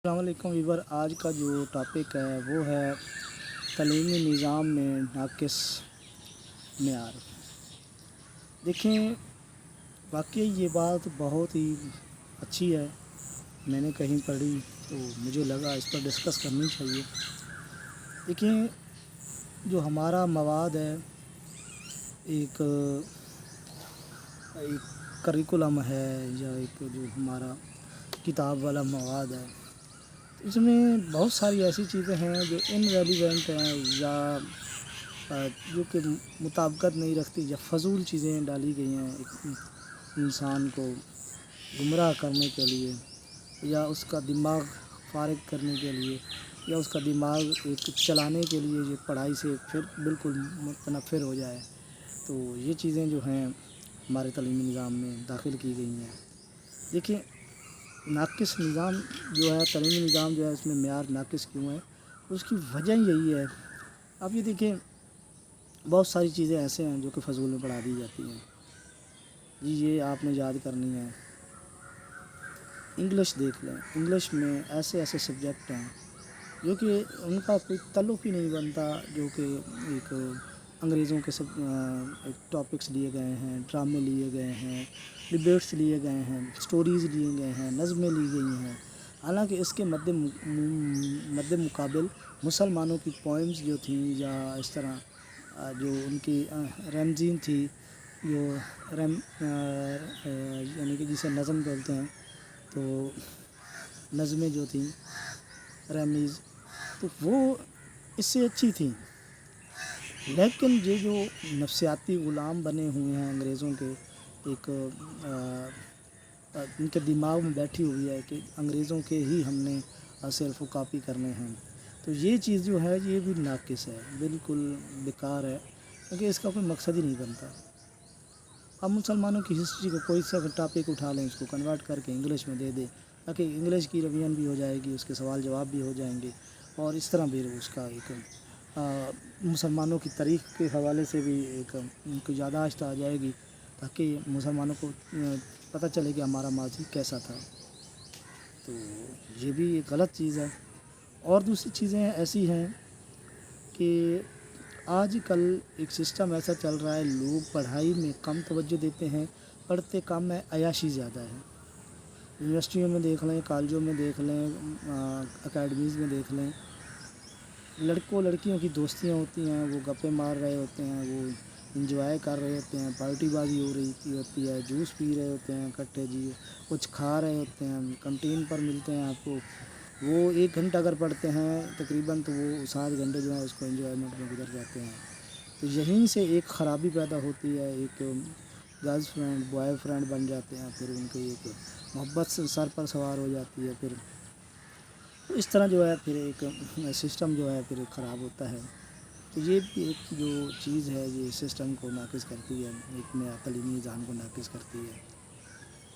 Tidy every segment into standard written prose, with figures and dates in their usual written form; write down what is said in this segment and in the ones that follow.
السلام علیکم ویور، آج کا جو ٹاپک ہے وہ ہے تعلیمی نظام میں ناقص معیار۔ دیکھیں، واقعی یہ بات بہت ہی اچھی ہے، میں نے کہیں پڑھی تو مجھے لگا اس پر ڈسکس کرنی چاہیے۔ دیکھیں، جو ہمارا مواد ہے، ایک کریکولم ہے یا ایک جو ہمارا کتاب والا مواد ہے، اس میں بہت ساری ایسی چیزیں ہیں جو ان ریلیونٹ ہیں یا جو کہ مطابقت نہیں رکھتی یا فضول چیزیں ڈالی گئی ہیں ایک انسان کو گمراہ کرنے کے لیے، یا اس کا دماغ فارغ کرنے کے لیے، یا اس کا دماغ ایک چلانے کے لیے جو پڑھائی سے پھر بالکل متنفر ہو جائے۔ تو یہ چیزیں جو ہیں ہمارے تعلیمی نظام میں داخل کی گئی ہیں۔ دیکھیں، ناقص نظام جو ہے، تعلیمی نظام جو ہے، اس میں معیار ناقص کیوں ہے، اس کی وجہ یہی ہے۔ اب یہ دیکھیں، بہت ساری چیزیں ایسے ہیں جو کہ فضول میں پڑھا دی جاتی ہیں۔ جی یہ آپ نے یاد کرنی ہے۔ انگلش دیکھ لیں، انگلش میں ایسے ایسے سبجیکٹ ہیں جو کہ ان کا کوئی تعلق ہی نہیں بنتا، جو کہ ایک انگریزوں کے سب ایک ٹاپکس لیے گئے ہیں، ڈرامے لیے گئے ہیں، ڈبیٹس لیے گئے ہیں، سٹوریز لیے گئے ہیں، نظمیں لی گئی ہیں۔ حالانکہ اس کے مد مقابل مسلمانوں کی پوئمز جو تھیں یا اس طرح جو ان کی رمزین تھی، جو یعنی کہ جسے نظم بولتے ہیں، تو نظمیں جو تھیں ریمیز، تو وہ اس سے اچھی تھیں۔ لیکن یہ جو نفسیاتی غلام بنے ہوئے ہیں انگریزوں کے، ایک ان کے دماغ میں بیٹھی ہوئی ہے کہ انگریزوں کے ہی ہم نے صرف کاپی کرنے ہیں، تو یہ چیز جو ہے یہ بھی ناقص ہے، بالکل بیکار ہے، کیونکہ اس کا کوئی مقصد ہی نہیں بنتا۔ اب مسلمانوں کی ہسٹری کا کوئی سا ٹاپک اٹھا لیں، اس کو کنورٹ کر کے انگلش میں دے دیں، تاکہ انگلش کی روین بھی ہو جائے گی، اس کے سوال جواب بھی ہو جائیں گے، اور اس طرح بھی اس کا ایک مسلمانوں کی تاریخ کے حوالے سے بھی ایک ان کی یادداشت آ جائے گی، تاکہ مسلمانوں کو پتہ چلے کہ ہمارا ماضی کیسا تھا۔ تو یہ بھی ایک غلط چیز ہے۔ اور دوسری چیزیں ایسی ہیں کہ آج کل ایک سسٹم ایسا چل رہا ہے، لوگ پڑھائی میں کم توجہ دیتے ہیں، پڑھتے کم ہے، عیاشی زیادہ ہے۔ یونیورسٹیوں میں دیکھ لیں، کالجوں میں دیکھ لیں، اکیڈمیز میں دیکھ لیں، لڑکوں لڑکیوں کی دوستیاں ہوتی ہیں، وہ گپیں مار رہے ہوتے ہیں، وہ انجوائے کر رہے ہوتے ہیں، پارٹی بازی ہو رہی ہوتی ہے، جوس پی رہے ہوتے ہیں اکٹھے، جی کچھ کھا رہے ہوتے ہیں، کنٹین پر ملتے ہیں آپ کو۔ وہ 1 گھنٹہ اگر پڑھتے ہیں تقریباً، تو وہ 7 گھنٹے جو ہیں اس کو انجوائمنٹ میں گزر جاتے ہیں۔ تو یہیں سے ایک خرابی پیدا ہوتی ہے، ایک گرلز فرینڈ بوائے فرینڈ بن جاتے ہیں، پھر ان کی ایک محبت سے سر پر سوار ہو جاتی ہے، پھر اس طرح جو ہے پھر ایک سسٹم جو ہے پھر خراب ہوتا ہے۔ تو یہ بھی ایک جو چیز ہے، یہ سسٹم کو ناقص کرتی ہے، ایک نیا تعلیمی نظام کو ناقص کرتی ہے۔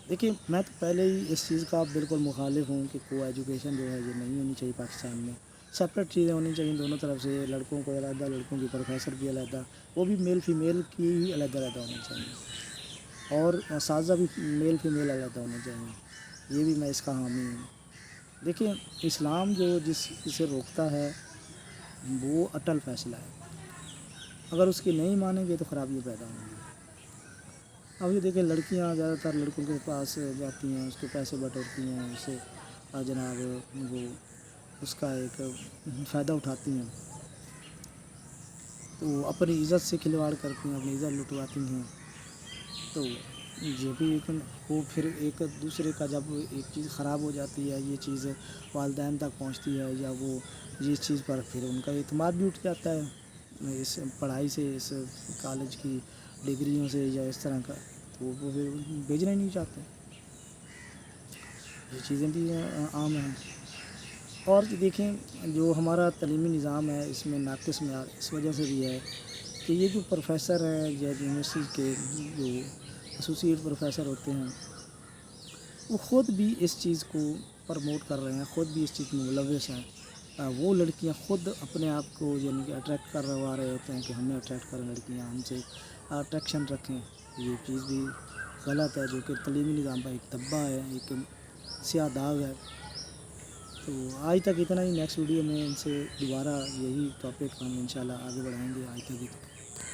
دیکھیں، میں تو پہلے ہی اس چیز کا بالکل مخالف ہوں کہ کو ایجوکیشن جو ہے یہ نہیں ہونی چاہیے پاکستان میں، سپریٹ چیزیں ہونی چاہیے دونوں طرف سے، لڑکوں کو علیحدہ، لڑکوں کی پروفیسر بھی علیحدہ، وہ بھی میل فیمیل کی ہی علیحدہ ہونی چاہیے، اور اساتذہ بھی میل فیمیل علیحدہ ہونے چاہیے، یہ بھی میں اس کا حامی ہوں۔ دیکھیں، اسلام جو اسے روکتا ہے وہ اٹل فیصلہ ہے، اگر اس کی نہیں مانیں گے تو خرابیاں پیدا ہوں گی۔ اب یہ دیکھیں، لڑکیاں زیادہ تر لڑکوں کے پاس جاتی ہیں، اس کے پیسے بٹورتی ہیں، اسے جناب وہ اس کا ایک فائدہ اٹھاتی ہیں، تو وہ اپنی عزت سے کھلواڑ کرتی ہیں، اپنی عزت لٹواتی ہیں۔ تو یہ بھی ایک وہ پھر ایک دوسرے کا جب ایک چیز خراب ہو جاتی ہے، یہ چیز والدین تک پہنچتی ہے، یا وہ جس چیز پر پھر ان کا اعتماد بھی اٹھ جاتا ہے اس پڑھائی سے، اس کالج کی ڈگریوں سے یا اس طرح کا، تو وہ پھر بھیجنا ہی نہیں چاہتے۔ یہ چیزیں بھی عام ہیں۔ اور دیکھیں، جو ہمارا تعلیمی نظام ہے اس میں ناقص معیار اس وجہ سے بھی ہے کہ یہ جو پروفیسر ہیں یا یونیورسٹی کے جو ایسوسیٹ پروفیسر ہوتے ہیں، وہ خود بھی اس چیز کو پروموٹ کر رہے ہیں، خود بھی اس چیز میں ملوث ہیں۔ وہ لڑکیاں خود اپنے آپ کو یعنی کہ اٹریکٹ کروا رہے ہوتے ہیں کہ ہمیں اٹریکٹ کریں، لڑکیاں ہم سے اٹریکشن رکھیں۔ یہ چیز بھی غلط ہے، جو کہ تعلیمی نظام کا ایک دھبا ہے، ایک سیاہ داغ ہے۔ تو آج تک اتنا ہی. نیکسٹ ویڈیو میں ان سے دوبارہ یہی ٹاپک ہم انشاءاللہ آگے بڑھائیں گے. آج تک اتنا.